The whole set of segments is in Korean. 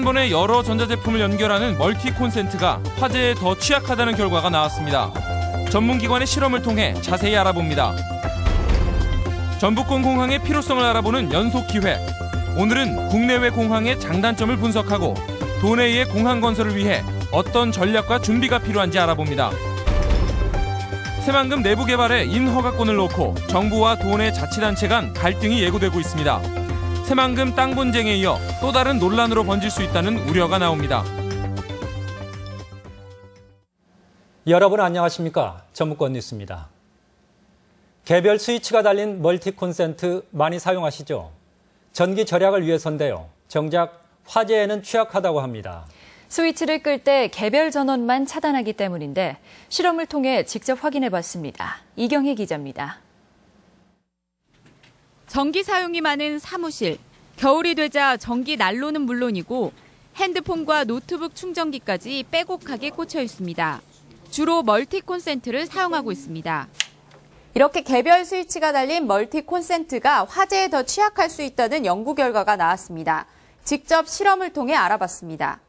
번에 여러 전자제품을 연결하는 멀티 콘센트가 화재에 더 취약하다는 결과가 나왔습니다. 전문기관의 실험을 통해 자세히 알아봅니다. 전북권 공항의 필요성을 알아보는 연속기회. 오늘은 국내외 공항의 장단점을 분석하고 도내의 공항 건설을 위해 어떤 전략과 준비가 필요한지 알아봅니다. 새만금 내부 개발에 인허가권을 놓고 정부와 도내 자치단체 간 갈등이 예고되고 있습니다. 새만금 땅 분쟁에 이어 또 다른 논란으로 번질 수 있다는 우려가 나옵니다. 여러분 안녕하십니까? 전북권 뉴스입니다. 개별 스위치가 달린 멀티 콘센트 많이 사용하시죠? 전기 절약을 위해서인데요. 정작 화재에는 취약하다고 합니다. 스위치를 끌 때 개별 전원만 차단하기 때문인데 실험을 통해 직접 확인해봤습니다. 이경희 기자입니다. 전기 사용이 많은 사무실. 겨울이 되자 전기 난로는 물론이고 핸드폰과 노트북 충전기까지 빼곡하게 꽂혀 있습니다. 주로 멀티 콘센트를 사용하고 있습니다. 이렇게 개별 스위치가 달린 멀티 콘센트가 화재에 더 취약할 수 있다는 연구 결과가 나왔습니다. 직접 실험을 통해 알아봤습니다.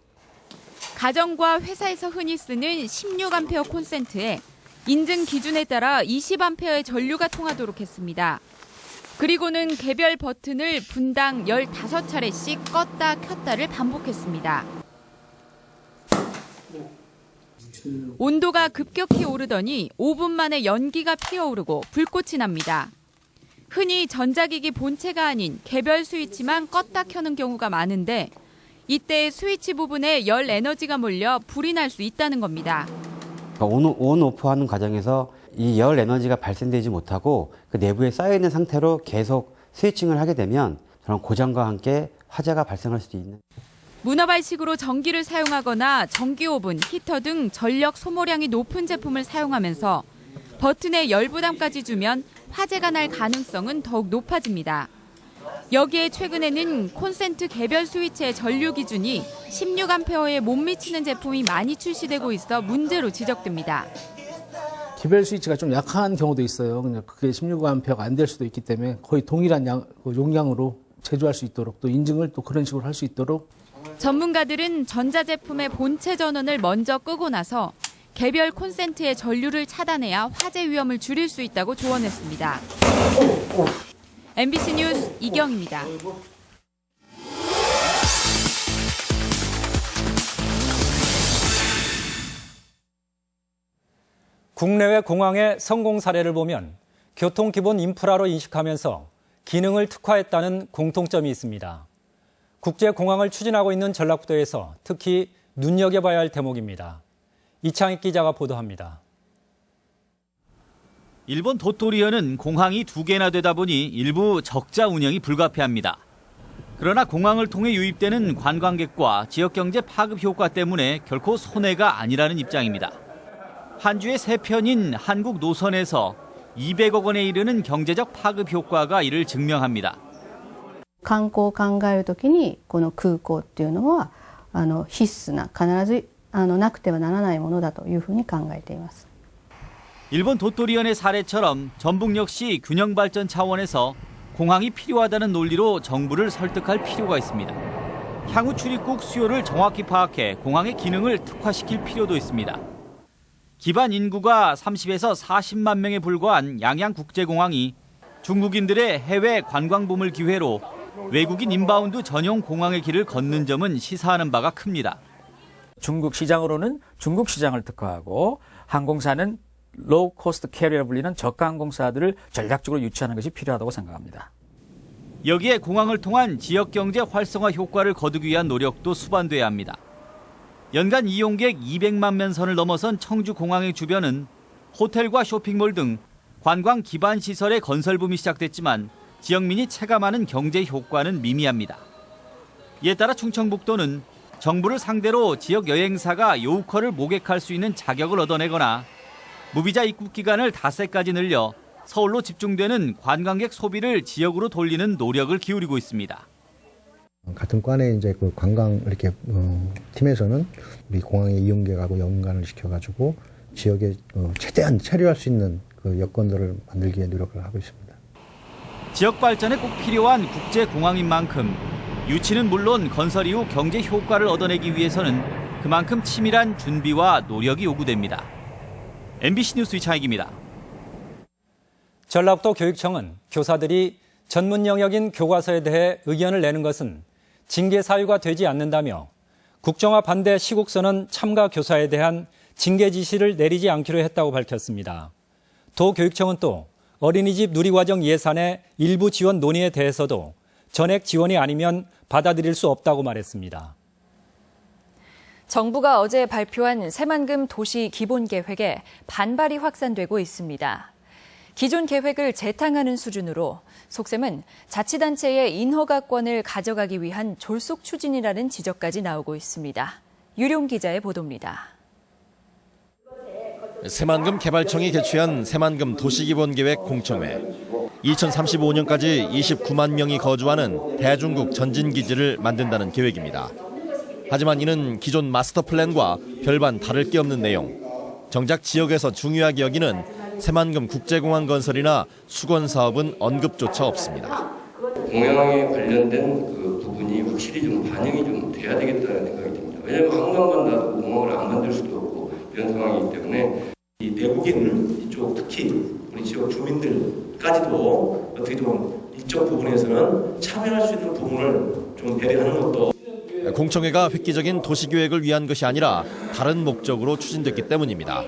가정과 회사에서 흔히 쓰는 16A 콘센트에 인증 기준에 따라 20A의 전류가 통하도록 했습니다. 그리고는 개별 버튼을 분당 15차례씩 껐다 켰다를 반복했습니다. 온도가 급격히 오르더니 5분 만에 연기가 피어오르고 불꽃이 납니다. 흔히 전자기기 본체가 아닌 개별 스위치만 껐다 켜는 경우가 많은데 이때 스위치 부분에 열 에너지가 몰려 불이 날 수 있다는 겁니다. 온오프하는 과정에서 이 열 에너지가 발생되지 못하고 그 내부에 쌓여있는 상태로 계속 스위칭을 하게 되면 그런 고장과 함께 화재가 발생할 수도 있는. 문어발식으로 전기를 사용하거나 전기오븐, 히터 등 전력 소모량이 높은 제품을 사용하면서 버튼에 열 부담까지 주면 화재가 날 가능성은 더욱 높아집니다. 여기에 최근에는 콘센트 개별 스위치의 전류 기준이 16A에 못 미치는 제품이 많이 출시되고 있어 문제로 지적됩니다. 개별 스위치가 좀 약한 경우도 있어요. 그냥 그게 16A가 안 될 수도 있기 때문에 거의 동일한 용량으로 제조할 수 있도록 또 인증을 또 그런 식으로 할 수 있도록. 전문가들은 전자제품의 본체 전원을 먼저 끄고 나서 개별 콘센트의 전류를 차단해야 화재 위험을 줄일 수 있다고 조언했습니다. MBC 뉴스 이경입니다. 국내외 공항의 성공 사례를 보면 교통 기본 인프라로 인식하면서 기능을 특화했다는 공통점이 있습니다. 국제공항을 추진하고 있는 전라북도에서 특히 눈여겨봐야 할 대목입니다. 이창익 기자가 보도합니다. 일본 도토리현은 공항이 2개나 되다 보니 일부 적자 운영이 불가피합니다. 그러나 공항을 통해 유입되는 관광객과 지역경제 파급 효과 때문에 결코 손해가 아니라는 입장입니다. 한 주에 3편인 한국 노선에서 200억 원에 이르는 경제적 파급 효과가 이를 증명합니다. 観光を考えるときにこの空港っていうのは必須な必ずなくてはならないものだというふうに考えています。 일본 도토리현의 사례처럼 전북 역시 균형 발전 차원에서 공항이 필요하다는 논리로 정부를 설득할 필요가 있습니다. 향후 출입국 수요를 정확히 파악해 공항의 기능을 특화시킬 필요도 있습니다. 기반 인구가 30에서 40만 명에 불과한 양양국제공항이 중국인들의 해외 관광 붐을 기회로 외국인 인바운드 전용 공항의 길을 걷는 점은 시사하는 바가 큽니다. 중국 시장으로는 중국 시장을 특화하고 항공사는 로우 코스트 캐리어로 불리는 저가 항공사들을 전략적으로 유치하는 것이 필요하다고 생각합니다. 여기에 공항을 통한 지역경제 활성화 효과를 거두기 위한 노력도 수반돼야 합니다. 연간 이용객 200만 명 선을 넘어선 청주공항의 주변은 호텔과 쇼핑몰 등 관광 기반 시설의 건설 붐이 시작됐지만 지역민이 체감하는 경제 효과는 미미합니다. 이에 따라 충청북도는 정부를 상대로 지역 여행사가 요우커를 모객할 수 있는 자격을 얻어내거나 무비자 입국 기간을 닷새까지 늘려 서울로 집중되는 관광객 소비를 지역으로 돌리는 노력을 기울이고 있습니다. 같은 과내 이제 그 관광 이렇게 팀에서는 우리 공항의 이용객하고 연관을 시켜가지고 지역에 최대한 체류할 수 있는 그 여건들을 만들기 위해 노력을 하고 있습니다. 지역 발전에 꼭 필요한 국제공항인 만큼 유치는 물론 건설 이후 경제 효과를 얻어내기 위해서는 그만큼 치밀한 준비와 노력이 요구됩니다. MBC 뉴스 이창익입니다. 전라북도 교육청은 교사들이 전문 영역인 교과서에 대해 의견을 내는 것은 징계 사유가 되지 않는다며 국정화 반대 시국선언 참가 교사에 대한 징계 지시를 내리지 않기로 했다고 밝혔습니다. 도교육청은 또 어린이집 누리과정 예산의 일부 지원 논의에 대해서도 전액 지원이 아니면 받아들일 수 없다고 말했습니다. 정부가 어제 발표한 새만금 도시 기본계획에 반발이 확산되고 있습니다. 기존 계획을 재탕하는 수준으로 속셈은 자치단체의 인허가권을 가져가기 위한 졸속 추진이라는 지적까지 나오고 있습니다. 유룡 기자의 보도입니다. 새만금 개발청이 개최한 새만금 도시기본계획 공청회. 2035년까지 29만 명이 거주하는 대중국 전진기지를 만든다는 계획입니다. 하지만 이는 기존 마스터 플랜과 별반 다를 게 없는 내용. 정작 지역에서 중요하게 여기는 새만금 국제공항 건설이나 수건 사업은 언급조차 없습니다. 공항에 관련된 그 부분이 확실히 좀 반영이 좀 돼야 되겠다는 생각이 듭니다. 왜냐하면 한강만 놔두고 공항을 안 만들 수도 없고 이런 상황이기 때문에 이 내국인 이쪽 특히 우리 지역 주민들까지도 어떻게 좀 이쪽 부분에서는 참여할 수 있는 부분을 좀 배려하는 것도. 공청회가 획기적인 도시계획을 위한 것이 아니라 다른 목적으로 추진됐기 때문입니다.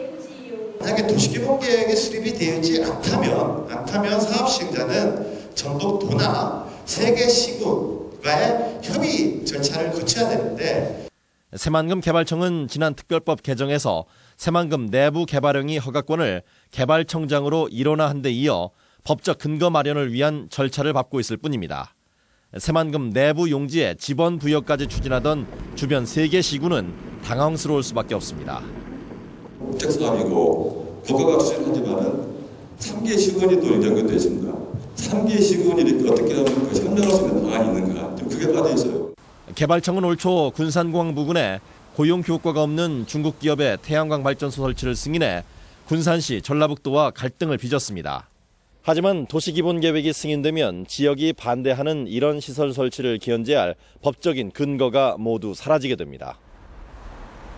만약에 도시기본계획에 수립이 되지 않다면 사업 시행자는 전북도나 세계시군과의 협의 절차를 거쳐야 되는데 새만금 개발청은 지난 특별법 개정에서 새만금 내부 개발행위 허가권을 개발청장으로 일원화한 데 이어 법적 근거 마련을 위한 절차를 밟고 있을 뿐입니다. 새만금 내부 용지에 지번 부여까지 추진하던 주변 3개 시군은 당황스러울 수밖에 없습니다. 특사업이고 국가가 추진을 하지만은 3개 시군이 또 연결되어 있습니다. 3개 시군이 이렇게 어떻게 하면 그 협력할 수 있는 방안이 있는가? 좀 그게 빠져 있어요. 개발청은 올 초 군산공항 부근에 고용 효과가 없는 중국 기업의 태양광 발전소 설치를 승인해 군산시, 전라북도와 갈등을 빚었습니다. 하지만 도시기본계획이 승인되면 지역이 반대하는 이런 시설 설치를 견제할 법적인 근거가 모두 사라지게 됩니다.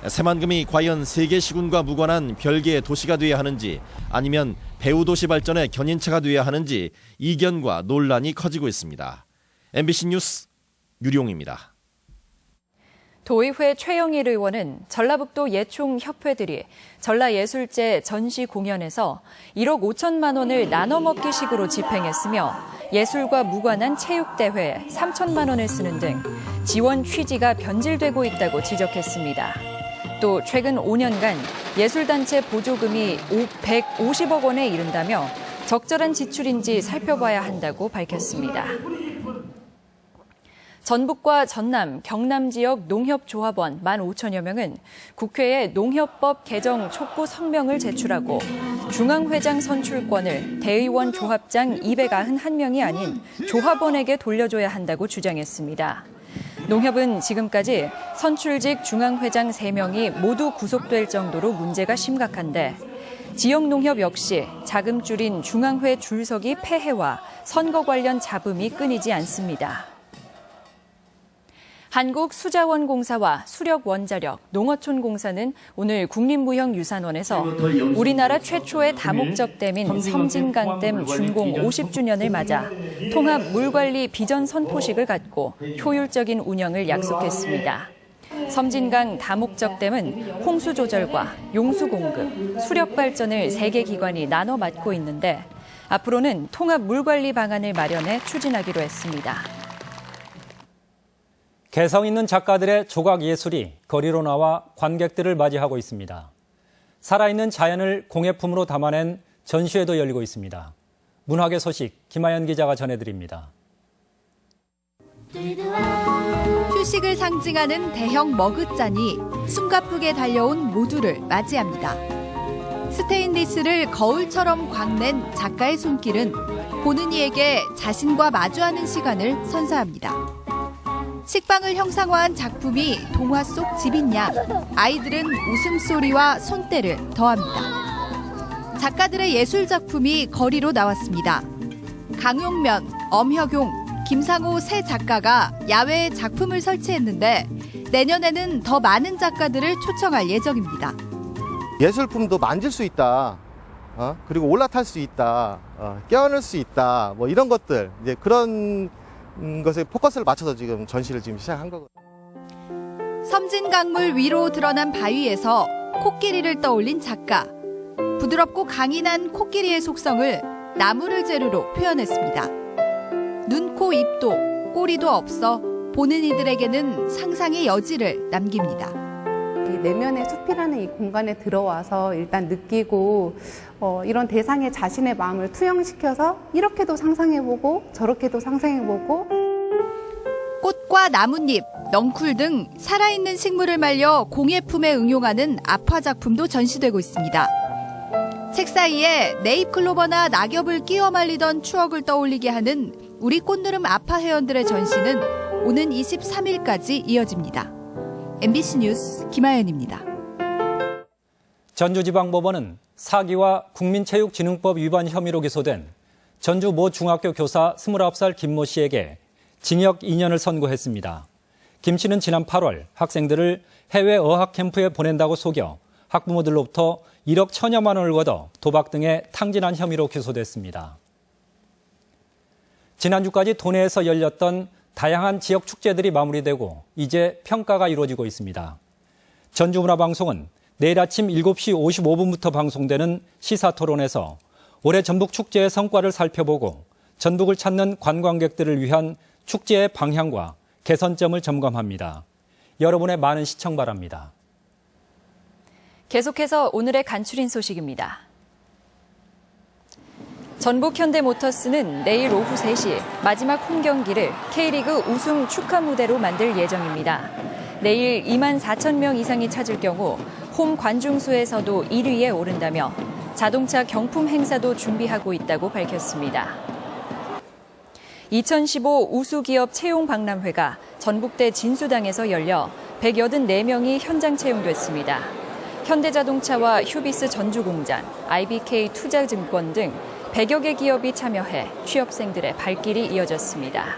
새만금이 과연 3개 시군과 무관한 별개의 도시가 돼야 하는지 아니면 배후도시 발전의 견인차가 돼야 하는지 이견과 논란이 커지고 있습니다. MBC 뉴스 유룡입니다. 도의회 최영일 의원은 전라북도 예총협회들이 전라예술제 전시 공연에서 1억 5천만 원을 나눠먹기식으로 집행했으며 예술과 무관한 체육대회에 3천만 원을 쓰는 등 지원 취지가 변질되고 있다고 지적했습니다. 또 최근 5년간 예술단체 보조금이 150억 원에 이른다며 적절한 지출인지 살펴봐야 한다고 밝혔습니다. 전북과 전남, 경남 지역 농협조합원 15,000여 명은 국회에 농협법 개정 촉구 성명을 제출하고 중앙회장 선출권을 대의원 조합장 291명이 아닌 조합원에게 돌려줘야 한다고 주장했습니다. 농협은 지금까지 선출직 중앙회장 3명이 모두 구속될 정도로 문제가 심각한데 지역농협 역시 자금 줄인 중앙회 줄서기 폐해와 선거 관련 잡음이 끊이지 않습니다. 한국수자원공사와 수력원자력, 농어촌공사는 오늘 국립무형유산원에서 우리나라 최초의 다목적댐인 섬진강댐 준공 50주년을 맞아 통합 물관리 비전 선포식을 갖고 효율적인 운영을 약속했습니다. 섬진강 다목적댐은 홍수 조절과 용수 공급, 수력 발전을 3개 기관이 나눠 맡고 있는데 앞으로는 통합 물관리 방안을 마련해 추진하기로 했습니다. 개성 있는 작가들의 조각 예술이 거리로 나와 관객들을 맞이하고 있습니다. 살아있는 자연을 공예품으로 담아낸 전시회도 열리고 있습니다. 문화계 소식 김하연 기자가 전해드립니다. 휴식을 상징하는 대형 머그잔이 숨가쁘게 달려온 모두를 맞이합니다. 스테인리스를 거울처럼 광낸 작가의 손길은 보는 이에게 자신과 마주하는 시간을 선사합니다. 식빵을 형상화한 작품이 동화 속 집인 양, 아이들은 웃음소리와 손때를 더합니다. 작가들의 예술 작품이 거리로 나왔습니다. 강용면, 엄혁용, 김상호 새 작가가 야외에 작품을 설치했는데 내년에는 더 많은 작가들을 초청할 예정입니다. 예술품도 만질 수 있다. 그리고 올라탈 수 있다. 껴안을 수 있다. 뭐 이런 것들, 이제 그런 것에 포커스를 맞춰서 지금 전시를 지금 시작한 거거든요. 섬진 강물 위로 드러난 바위에서 코끼리를 떠올린 작가. 부드럽고 강인한 코끼리의 속성을 나무를 재료로 표현했습니다. 눈, 코, 입도, 꼬리도 없어 보는 이들에게는 상상의 여지를 남깁니다. 내면의 숲이라는 이 공간에 들어와서 일단 느끼고 이런 대상에 자신의 마음을 투영시켜서 이렇게도 상상해보고 저렇게도 상상해보고 꽃과 나뭇잎, 넝쿨 등 살아있는 식물을 말려 공예품에 응용하는 아파 작품도 전시되고 있습니다. 책 사이에 네잎클로버나 낙엽을 끼워 말리던 추억을 떠올리게 하는 우리 꽃누름 아파 회원들의 전시는 오는 23일까지 이어집니다. MBC 뉴스 김아연입니다. 전주지방법원은 사기와 국민체육진흥법 위반 혐의로 기소된 전주 모 중학교 교사 29살 김모 씨에게 징역 2년을 선고했습니다. 김 씨는 지난 8월 학생들을 해외 어학 캠프에 보낸다고 속여 학부모들로부터 1억 1천여만 원을 걷어 도박 등의 탕진한 혐의로 기소됐습니다. 지난주까지 도내에서 열렸던 다양한 지역 축제들이 마무리되고 이제 평가가 이루어지고 있습니다. 전주문화방송은 내일 아침 7시 55분부터 방송되는 시사토론에서 올해 전북축제의 성과를 살펴보고 전북을 찾는 관광객들을 위한 축제의 방향과 개선점을 점검합니다. 여러분의 많은 시청 바랍니다. 계속해서 오늘의 간추린 소식입니다. 전북 현대모터스는 내일 오후 3시 마지막 홈경기를 K리그 우승 축하 무대로 만들 예정입니다. 내일 2만 4천 명 이상이 찾을 경우 홈 관중수에서도 1위에 오른다며 자동차 경품 행사도 준비하고 있다고 밝혔습니다. 2015 우수기업 채용 박람회가 전북대 진수당에서 열려 184명이 현장 채용됐습니다. 현대자동차와 휴비스 전주공장, IBK 투자증권 등 100여 개 기업이 참여해 취업생들의 발길이 이어졌습니다.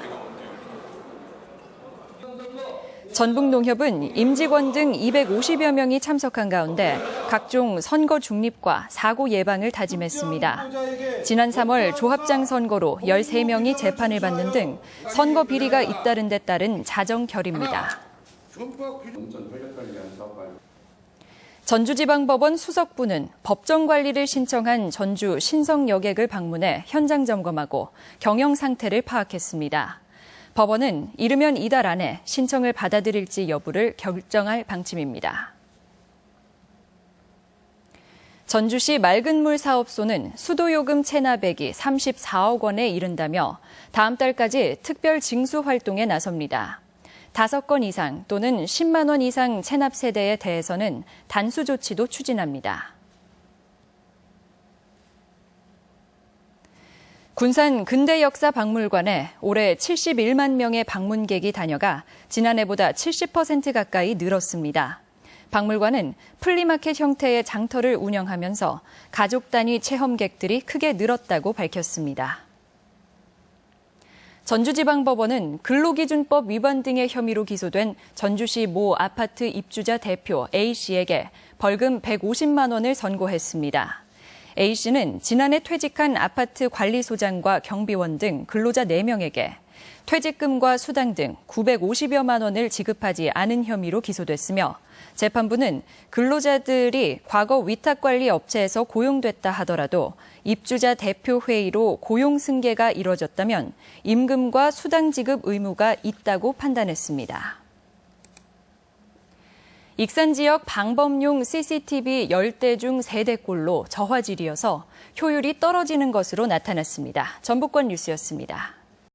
전북농협은 임직원 등 250여 명이 참석한 가운데 각종 선거 중립과 사고 예방을 다짐했습니다. 지난 3월 조합장 선거로 13명이 재판을 받는 등 선거 비리가 잇따른 데 따른 자정 결의입니다. 전주지방법원 수석부는 법정 관리를 신청한 전주 신성 여객을 방문해 현장 점검하고 경영 상태를 파악했습니다. 법원은 이르면 이달 안에 신청을 받아들일지 여부를 결정할 방침입니다. 전주시 맑은물 사업소는 수도요금 체납액이 34억 원에 이른다며 다음 달까지 특별 징수 활동에 나섭니다. 5건 이상 또는 10만 원 이상 체납 세대에 대해서는 단수 조치도 추진합니다. 군산 근대역사박물관에 올해 71만 명의 방문객이 다녀가 지난해보다 70% 가까이 늘었습니다. 박물관은 플리마켓 형태의 장터를 운영하면서 가족 단위 체험객들이 크게 늘었다고 밝혔습니다. 전주지방법원은 근로기준법 위반 등의 혐의로 기소된 전주시 모 아파트 입주자 대표 A씨에게 벌금 150만 원을 선고했습니다. A씨는 지난해 퇴직한 아파트 관리소장과 경비원 등 근로자 4명에게 퇴직금과 수당 등 950여만 원을 지급하지 않은 혐의로 기소됐으며 재판부는 근로자들이 과거 위탁관리 업체에서 고용됐다 하더라도 입주자 대표 회의로 고용 승계가 이뤄졌다면 임금과 수당 지급 의무가 있다고 판단했습니다. 익산 지역 방범용 CCTV 10대 중 3대꼴로 저화질이어서 효율이 떨어지는 것으로 나타났습니다. 전북권 뉴스였습니다.